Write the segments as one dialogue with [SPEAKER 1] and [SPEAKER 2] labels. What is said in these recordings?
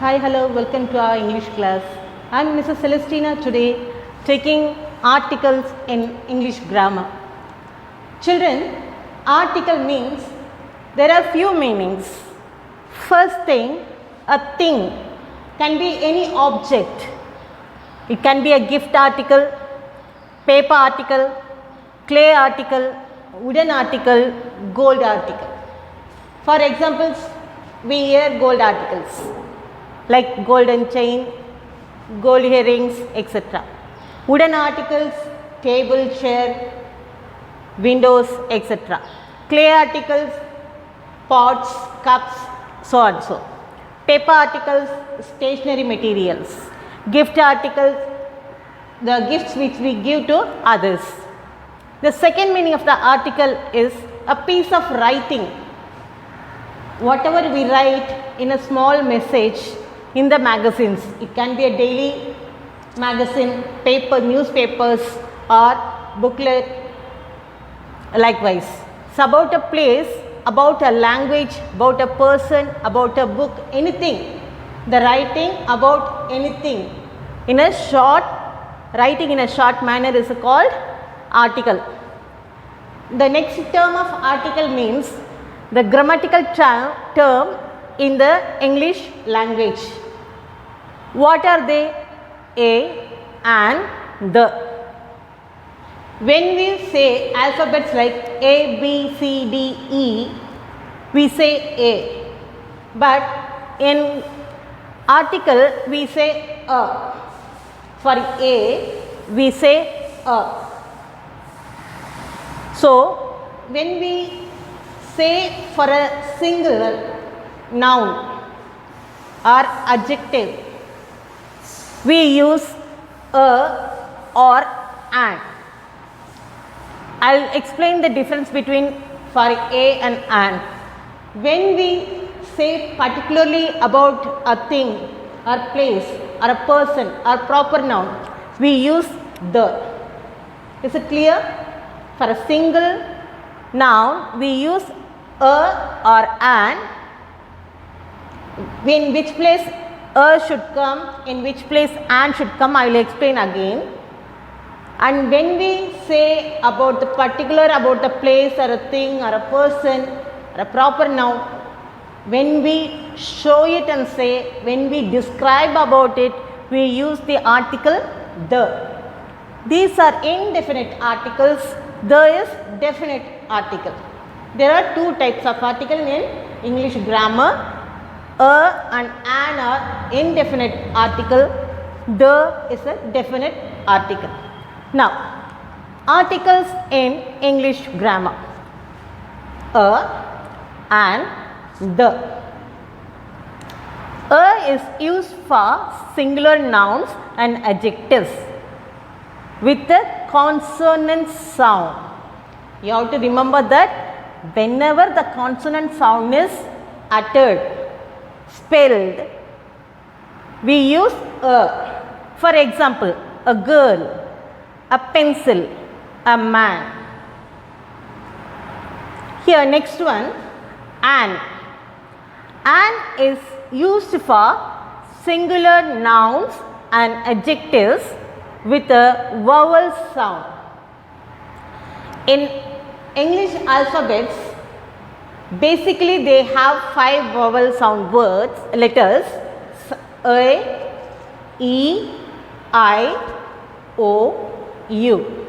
[SPEAKER 1] Hi, hello, welcome to our English class. I am Mrs. Celestina today taking articles in English grammar. Children, article means there are few meanings. First thing, a thing can be any object. It can be a gift article, paper article, clay article, wooden article, gold article. For examples, we hear gold articles like golden chain, gold earrings, etc. Wooden articles, table, chair, windows, etc. Clay articles, pots, cups, so and so. Paper articles, stationery materials. Gift articles, the gifts which we give to others. The second meaning of the article is a piece of writing. Whatever we write in a small message in the magazines, it can be a daily magazine, paper, newspapers or booklet, likewise. It's about a place, about a language, about a person, about a book, anything. The writing about anything in a short, writing in a short manner is called article. The next term of article means the grammatical term in the English language. What are they? A and the. When we say alphabets like A, B, C, D, E, we say A. But in article we say a. For A, we say a. So, when we say for a single noun or adjective, we use a or an. I will explain the difference between for a and an. When we say particularly about a thing or place or a person or proper noun, we use the. Is it clear? For a single noun, we use a or an. In which place a should come, in which place an should come, I will explain again. And when we say about the particular, about the place or a thing or a person or a proper noun, when we show it and say, when we describe about it, we use the article the. These are indefinite articles, the is definite article. There are two types of article in English grammar. A and an are indefinite article, the is a definite article. Now, articles in English grammar. A and the. A is used for singular nouns and adjectives with a consonant sound. You have to remember that whenever the consonant sound is uttered, spelled, we use a. For example, a girl, a pencil, a man. Here next one, an. An is used for singular nouns and adjectives with a vowel sound. In English alphabets, basically they have 5 vowel sound words, letters A, E, I, O, U.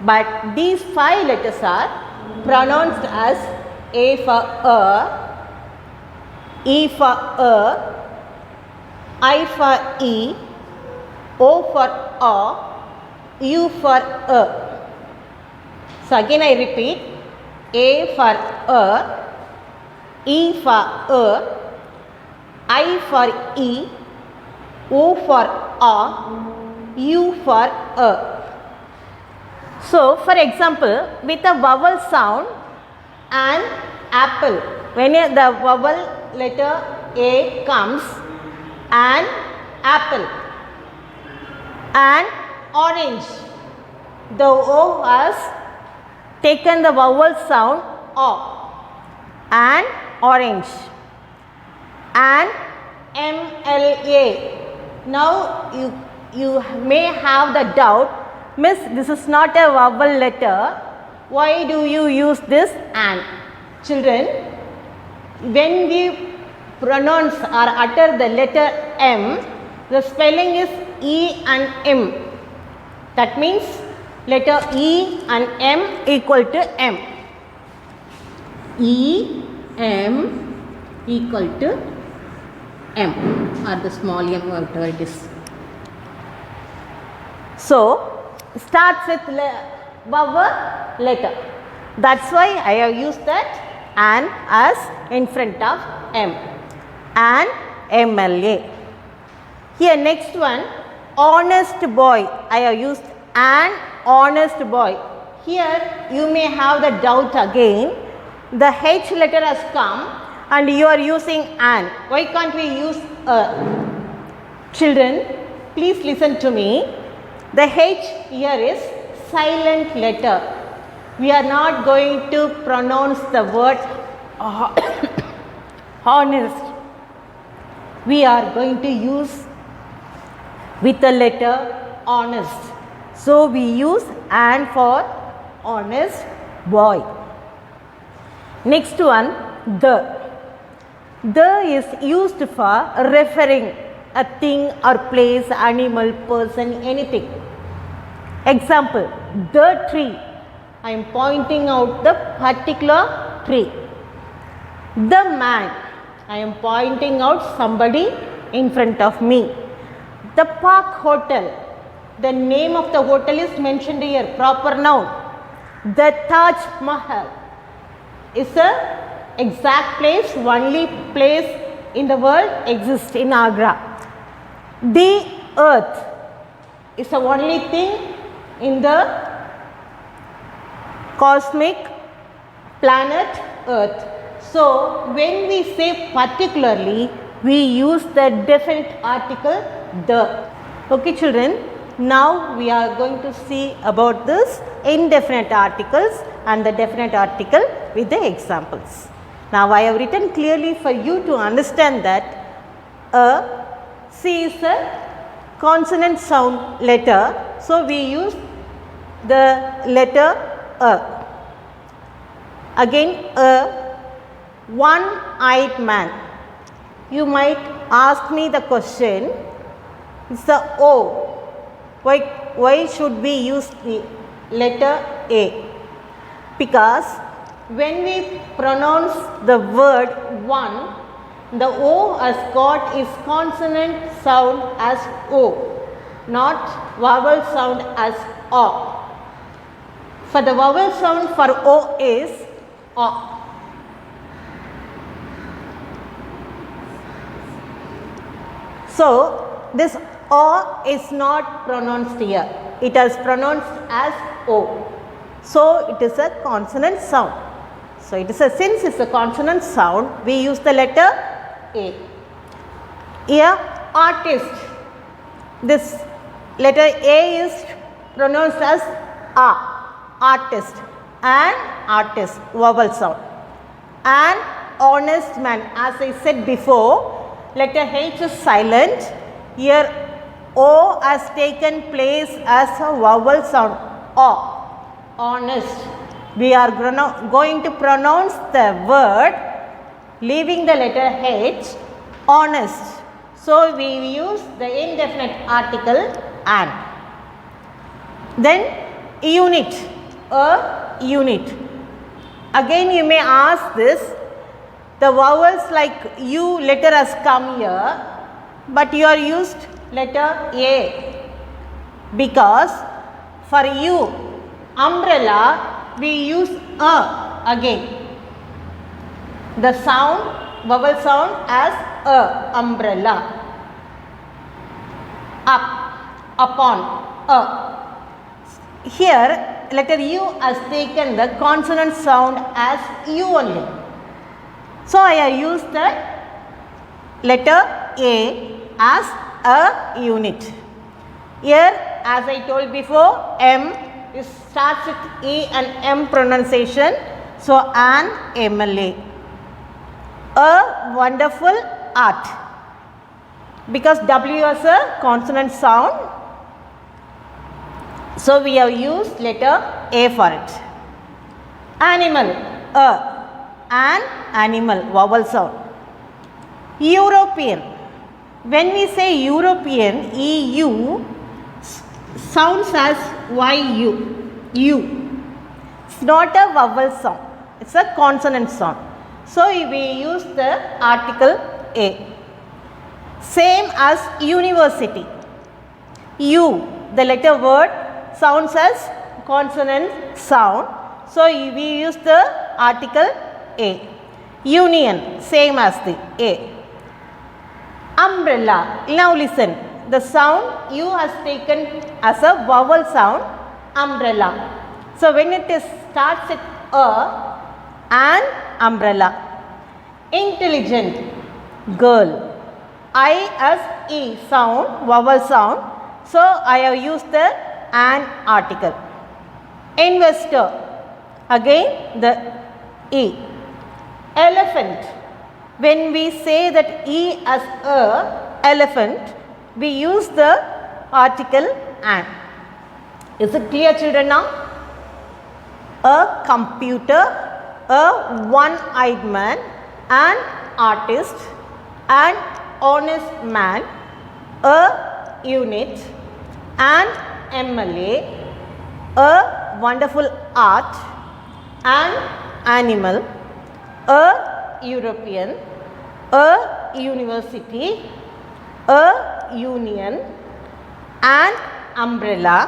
[SPEAKER 1] But these 5 letters are pronounced as A for A, E for A, I for E, O for A, U for A. So again I repeat, A for A, E for A, I for E, O for A, U for A. So for example, with a vowel sound, an apple, when the vowel letter A comes, an apple. An orange, the O has taken the vowel sound O. An orange. An MLA. Now you may have the doubt, Miss, this is not a vowel letter. Why do you use this and? Children, when we pronounce or utter the letter M, the spelling is E and M. That means letter E and M equal to M. E, M equal to M, or the small m, whatever it is. So, starts with vowel letter. That's why I have used that and as in front of M. And MLA. Here next one, honest boy. I have used an honest boy. Here you may have the doubt again. The H letter has come and you are using an. Why can't we use a? Children, please listen to me. The H here is silent letter. We are not going to pronounce the word honest. We are going to use with the letter honest. So we use an for honest boy. Next one, the. The is used for referring a thing or place, animal, person, anything. Example, the tree. I am pointing out the particular tree. The man. I am pointing out somebody in front of me. The Park Hotel. The name of the hotel is mentioned here, proper noun. The Taj Mahal is the exact place, only place in the world exists in Agra. The earth is the only thing in the cosmic planet earth. So, when we say particularly, we use the definite article the. Okay children, now we are going to see about this indefinite articles and the definite article with the examples. Now, I have written clearly for you to understand that C is a consonant sound letter. So, we use the letter A. Again, one-eyed man. You might ask me the question, it's the O. Why should we use the letter A? Because when we pronounce the word one, the O has got its consonant sound as O, not vowel sound as O. For the vowel sound for O is O. So, this O is not pronounced here. It is pronounced as O. So, it is a consonant sound. So, it is a, since it is a consonant sound, we use the letter A. Here, artist. This letter A is pronounced as A, artist, and artist, vowel sound. An honest man, as I said before, letter H is silent. Here, O has taken place as a vowel sound, O. Honest. We are going to pronounce the word leaving the letter H, honest. So, we use the indefinite article an. Then, unit, a unit. Again, you may ask this, the vowels like U letter has come here, but you are used letter A, because for U, umbrella, we use a again. The sound, vowel sound as a, umbrella. Up, upon, a. Here, letter U has taken the consonant sound as U only. So, I have used the letter A as a unit. Here, as I told before, M it starts with E and M pronunciation. So, an MLA. A wonderful art. because W has a consonant sound. So we have used letter A for it. Animal, an animal, vowel sound. European, when we say European, EU sounds as U. It's not a vowel sound, it's a consonant sound. So we use the article A. Same as university. U, the letter word sounds as consonant sound. So we use the article A. Union, same as the A. Umbrella, now listen, the sound U has taken as a vowel sound, umbrella. So when it starts with an umbrella. Intelligent, girl. I as E sound, vowel sound. So I have used the an article. Investor, again the E. Elephant, when we say that E as a elephant, we use the article an. Is it clear, children, now? A computer, a one-eyed man, an artist, an honest man, a unit, an MLA, a wonderful art, an animal, a European, a university, a union, an umbrella,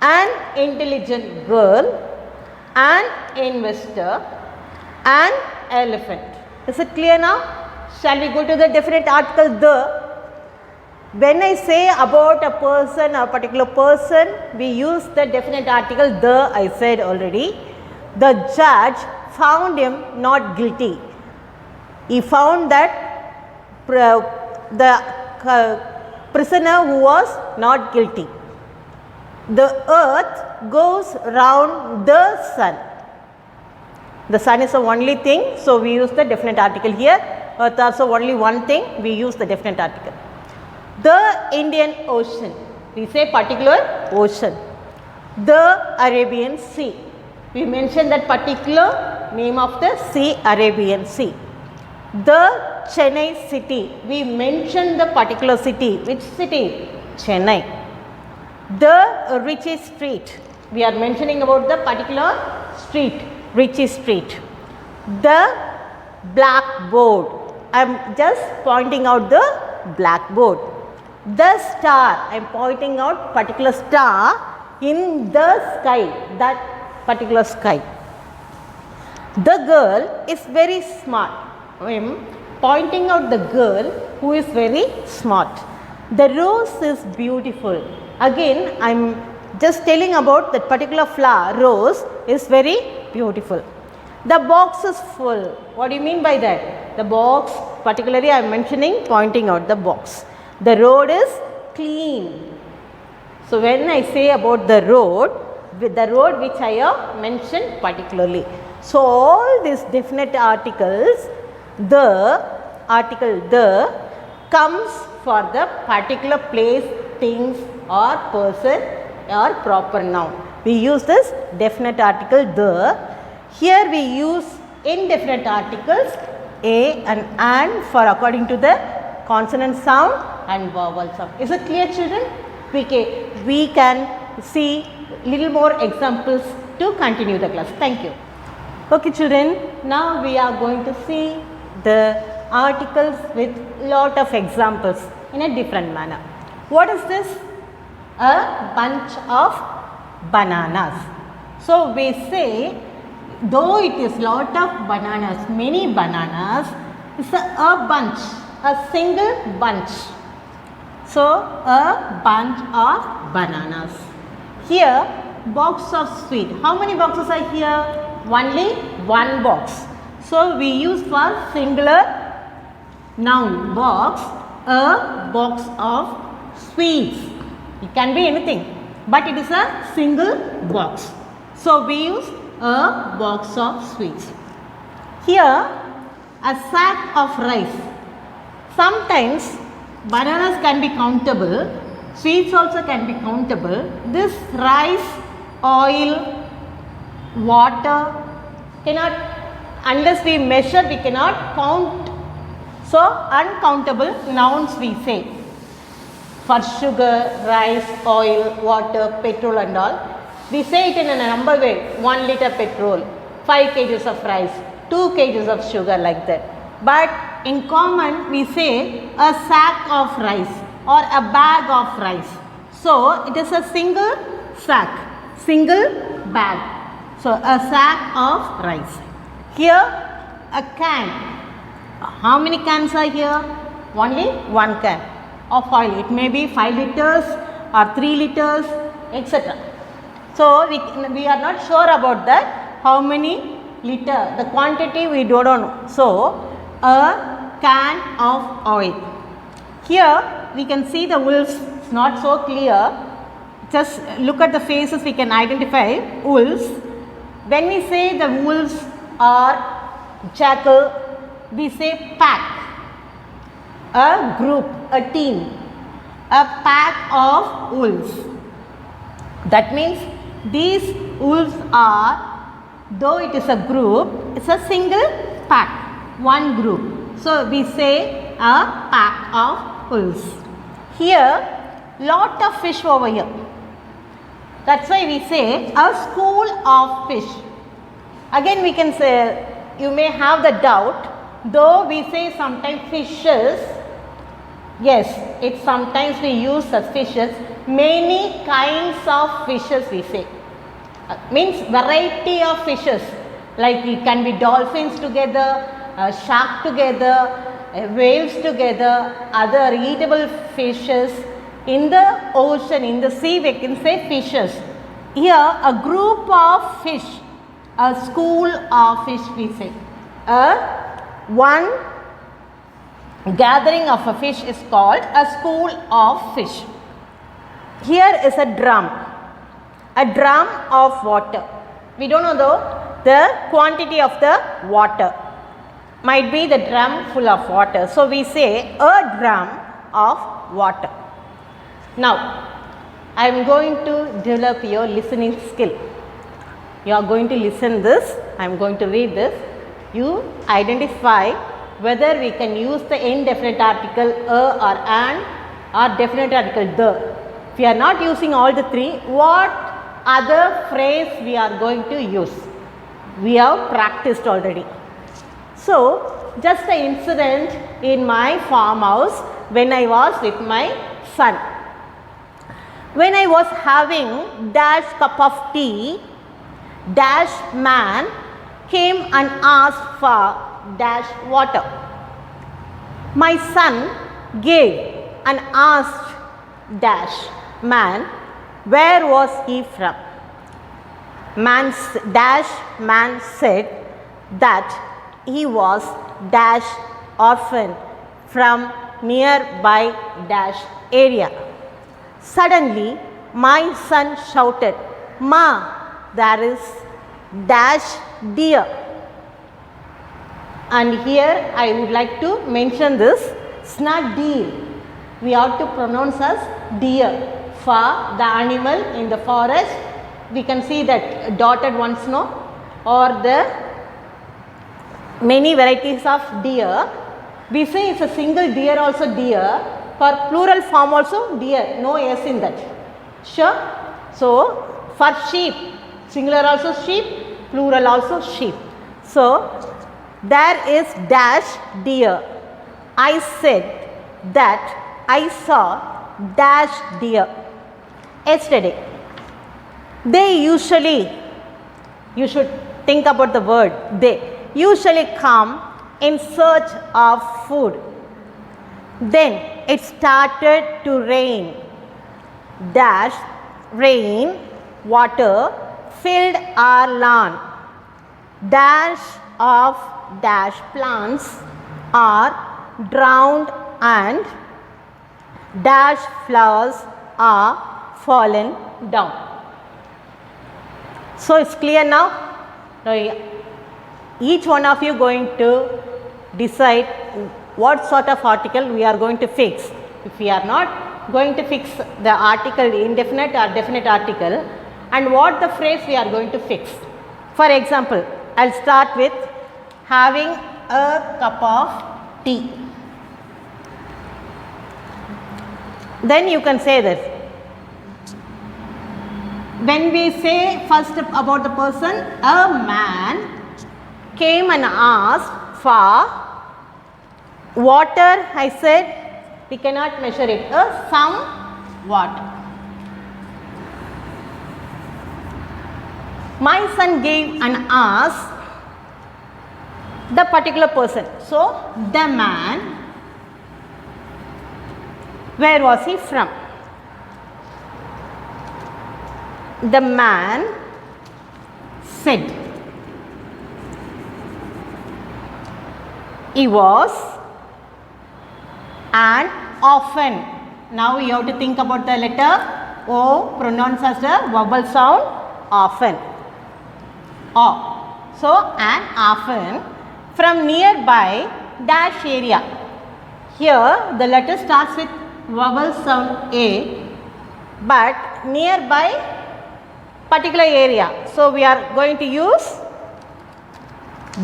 [SPEAKER 1] an intelligent girl, an investor, an elephant. Is it clear now? Shall we go to the definite article the? When I say about a person, a particular person, we use the definite article the, I said already. The judge found him not guilty. He found that the prisoner who was not guilty. The earth goes round the sun. The sun is the only thing, so we use the definite article here. Earth also only one thing, we use the definite article. The Indian Ocean, we say particular ocean. The Arabian Sea, we mention that particular name of the sea, Arabian Sea. The Chennai city, we mention the particular city. Which city? Chennai. The Ritchie street, we are mentioning about the particular street, Ritchie street. The blackboard, I am just pointing out the blackboard. The star, I am pointing out particular star in the sky, that particular sky. The girl is very smart. I am pointing out the girl who is very smart. The rose is beautiful. Again, I am just telling about that particular flower, rose, is very beautiful. The box is full. What do you mean by that? The box, particularly I am mentioning, pointing out the box. The road is clean. So when I say about the road which I have mentioned particularly. So all these definite articles, the article the comes for the particular place, things or person or proper noun. We use this definite article the. Here we use indefinite articles a and an for according to the consonant sound and vowel sound. Is it clear, children? We can see little more examples to continue the class. Thank you. Okay, children, now we are going to see the articles with lot of examples in a different manner. What is this? A bunch of bananas. So we say, though it is lot of bananas, many bananas, it's a bunch, a single bunch. So a bunch of bananas. Here, box of sweet. How many boxes are here? Only one box. So we use for singular noun box, a box of sweets. It can be anything, but it is a single box. So we use a box of sweets. Here, a sack of rice. Sometimes bananas can be countable, sweets also can be countable. This rice, oil, water cannot, unless we measure, we cannot count. So uncountable nouns we say. For sugar, rice, oil, water, petrol and all, we say it in a number way. 1 liter petrol, 5 kgs of rice, 2 kgs of sugar, like that. But in common we say a sack of rice or a bag of rice. So it is a single sack, single bag. So a sack of rice. Here a can. How many cans are here? Only one can of oil. It may be 5 liters or 3 liters, etc. So we are not sure about that. How many liter? The quantity we don't know. So a can of oil. Here we can see the wolves. It's not so clear. Just look at the faces, we can identify wolves. When we say the wolves are jackal, we say pack. A group, a team, a pack of wolves. That means these wolves are, though it is a group, it's a single pack, one group. So we say a pack of wolves. Here, lot of fish over here. That's why we say a school of fish. Again we can say, you may have the doubt, though we say sometimes fishes, yes, it sometimes we use as fishes, many kinds of fishes we say. Means variety of fishes, like it can be dolphins together, shark together, whales together, other eatable fishes. In the ocean, in the sea, we can say fishes. Here a group of fish, a school of fish we say. One gathering of a fish is called a school of fish. Here is a drum of water. We don't know though the quantity of the water. Might be the drum full of water. So we say a drum of water. Now I am going to develop your listening skill. You are going to listen this. I am going to read this. You identify whether we can use the indefinite article a or an or definite article the. If we are not using all the three, what other phrase we are going to use? We have practiced already. So just an incident in my farmhouse when I was with my son. When I was having dash cup of tea, dash man came and asked for dash water. My son gave and asked dash man where was he from. Dash man said that he was dash orphan from nearby dash area. Suddenly my son shouted, "Ma, there is dash deer." And here I would like to mention this, it's not deer. We have to pronounce as deer for the animal in the forest. We can see that dotted ones, no, or the many varieties of deer. We say it's a single deer, also deer. For plural form also deer, no s in that. Sure. So for sheep, singular also sheep, plural also sheep. So there is dash deer. I said that I saw dash deer yesterday. They usually, you should think about the word they, usually come in search of food. Then it started to rain. Dash rain water filled our lawn. Dash of dash plants are drowned and dash flowers are fallen down. So it's clear now? Now each one of you going to decide what sort of article we are going to fix. If we are not going to fix the article, indefinite or definite article, and what the phrase we are going to fix. For example, I'll start with having a cup of tea. Then you can say this. When we say first about the person, a man came and asked for water. I said we cannot measure it. Some water. My son gave and asked the particular person. So the man, where was he from? The man said he was and often. Now you have to think about the letter O pronounced as a vowel sound, often. O. So and often from nearby dash area. Here the letter starts with vowel sound A, but nearby particular area. So we are going to use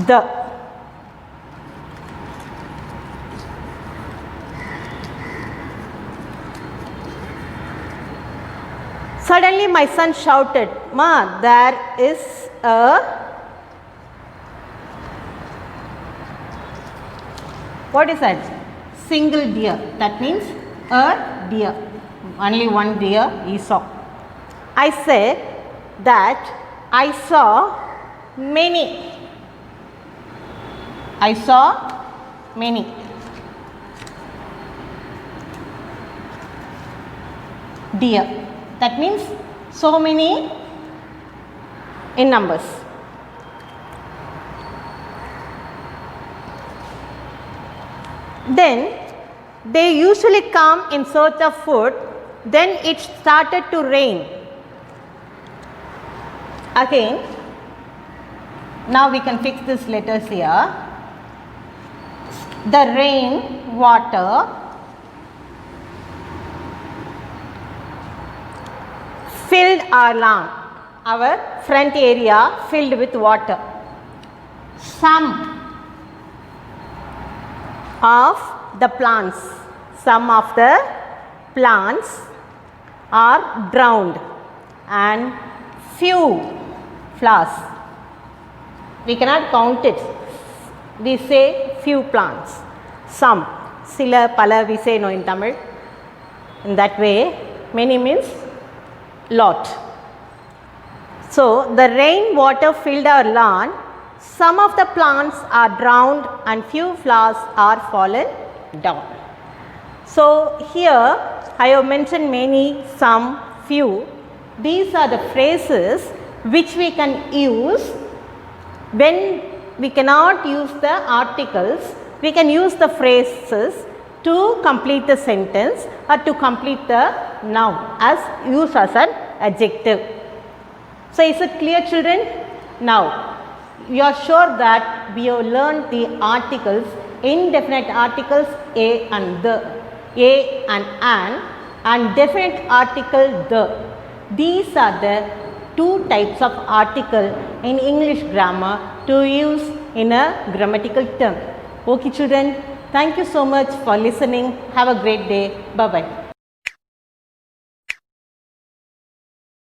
[SPEAKER 1] the. Suddenly my son shouted, "Ma, there is a what is that? Single deer." That means a deer. Only one deer he saw. I said that I saw many. I saw many. Deer. That means so many in numbers. Then they usually come in search of food. Then it started to rain. Again, now we can fix these letters here. The rain water filled our lawn, our front area filled with water. Some of the plants are drowned and few flowers. We cannot count it. We say few plants. Some. Sila, pala we say no in Tamil. In that way, many means lot. So the rain water filled our lawn. Some of the plants are drowned and few flowers are fallen down. So here I have mentioned many, some, few. These are the phrases which we can use when we cannot use the articles. We can use the phrases to complete the sentence or to complete the noun as used as an adjective. So is it clear, children? Now you are sure that we have learned the articles, indefinite articles a and the, a and definite article the. These are the two types of article in English grammar to use in a grammatical term. Okay, children, thank you so much for listening. Have a great day. Bye bye.